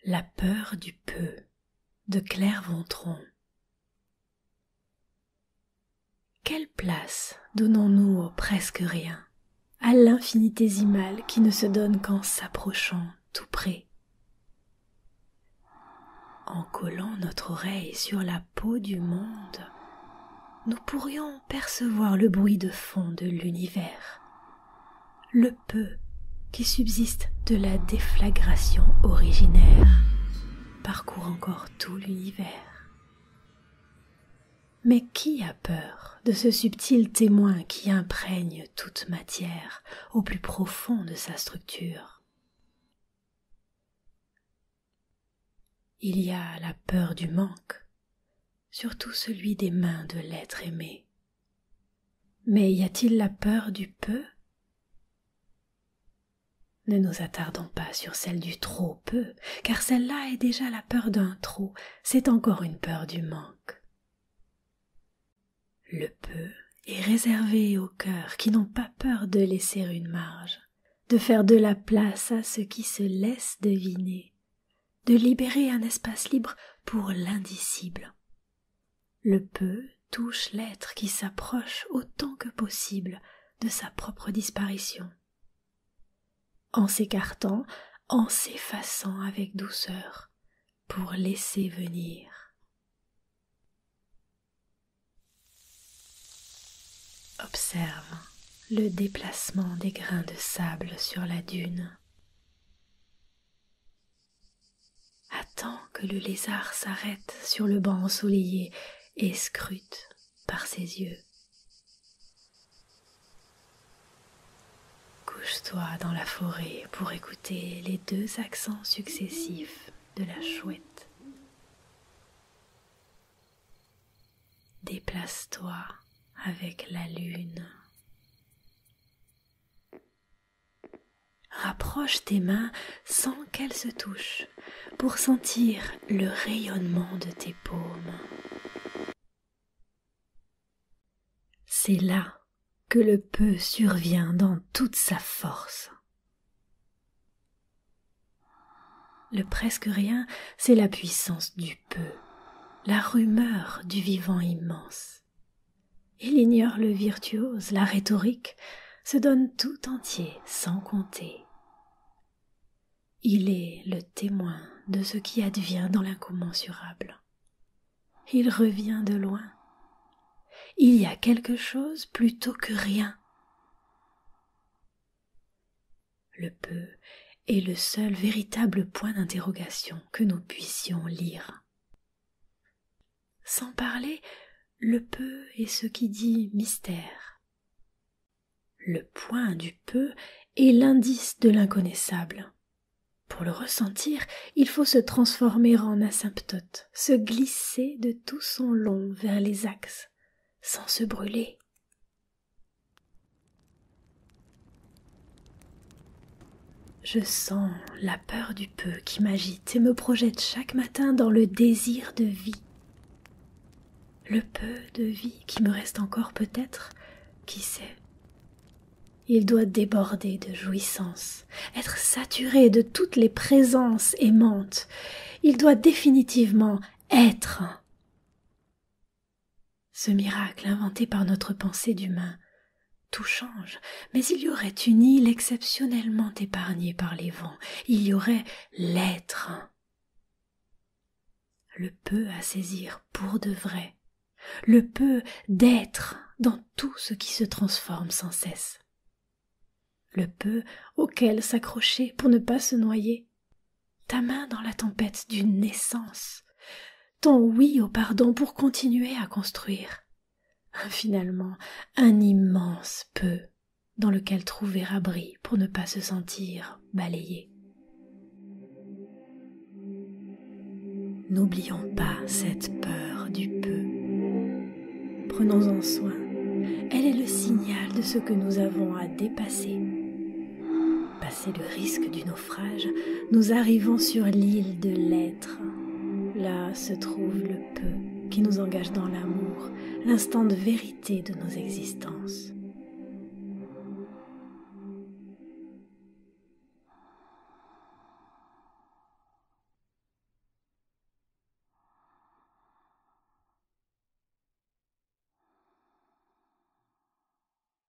La peur du peu de Claire Vontron. Quelle place donnons-nous au presque rien, à l'infinitésimal qui ne se donne qu'en s'approchant tout près? En collant notre oreille sur la peau du monde, nous pourrions percevoir le bruit de fond de l'univers, le peu qui subsiste de la déflagration originaire parcourt encore tout l'univers. Mais qui a peur de ce subtil témoin qui imprègne toute matière au plus profond de sa structure? Il y a la peur du manque, surtout celui des mains de l'être aimé. Mais y a-t-il la peur du peu? Ne nous attardons pas sur celle du trop peu, car celle-là est déjà la peur d'un trop, c'est encore une peur du manque. Le peu est réservé aux cœurs qui n'ont pas peur de laisser une marge, de faire de la place à ce qui se laisse deviner, de libérer un espace libre pour l'indicible. Le peu touche l'être qui s'approche autant que possible de sa propre disparition. En s'écartant, en s'effaçant avec douceur, pour laisser venir. Observe le déplacement des grains de sable sur la dune. Attends que le lézard s'arrête sur le banc ensoleillé et scrute par ses yeux. Couche-toi dans la forêt pour écouter les deux accents successifs de la chouette. Déplace-toi avec la lune. Rapproche tes mains sans qu'elles se touchent pour sentir le rayonnement de tes paumes. C'est là que le peu survient dans toute sa force. Le presque rien, c'est la puissance du peu, la rumeur du vivant immense. Il ignore le virtuose, la rhétorique, se donne tout entier sans compter. Il est le témoin de ce qui advient dans l'incommensurable. Il revient de loin. Il y a quelque chose plutôt que rien. Le peu est le seul véritable point d'interrogation que nous puissions lire. Sans parler, le peu est ce qui dit mystère. Le point du peu est l'indice de l'inconnaissable. Pour le ressentir, il faut se transformer en asymptote, se glisser de tout son long vers les axes, sans se brûler. Je sens la peur du peu qui m'agite et me projette chaque matin dans le désir de vie. Le peu de vie qui me reste encore peut-être, qui sait. Il doit déborder de jouissance, être saturé de toutes les présences aimantes. Il doit définitivement être. Ce miracle inventé par notre pensée d'humain, tout change, mais il y aurait une île exceptionnellement épargnée par les vents. Il y aurait l'être. Le peu à saisir pour de vrai. Le peu d'être dans tout ce qui se transforme sans cesse. Le peu auquel s'accrocher pour ne pas se noyer. Ta main dans la tempête d'une naissance. Ton oui au pardon pour continuer à construire. Finalement, un immense peu dans lequel trouver abri pour ne pas se sentir balayé. N'oublions pas cette peur du peu. Prenons-en soin. Elle est le signal de ce que nous avons à dépasser. Passé le risque du naufrage, nous arrivons sur l'île de l'être. Là se trouve le peu qui nous engage dans l'amour, l'instant de vérité de nos existences.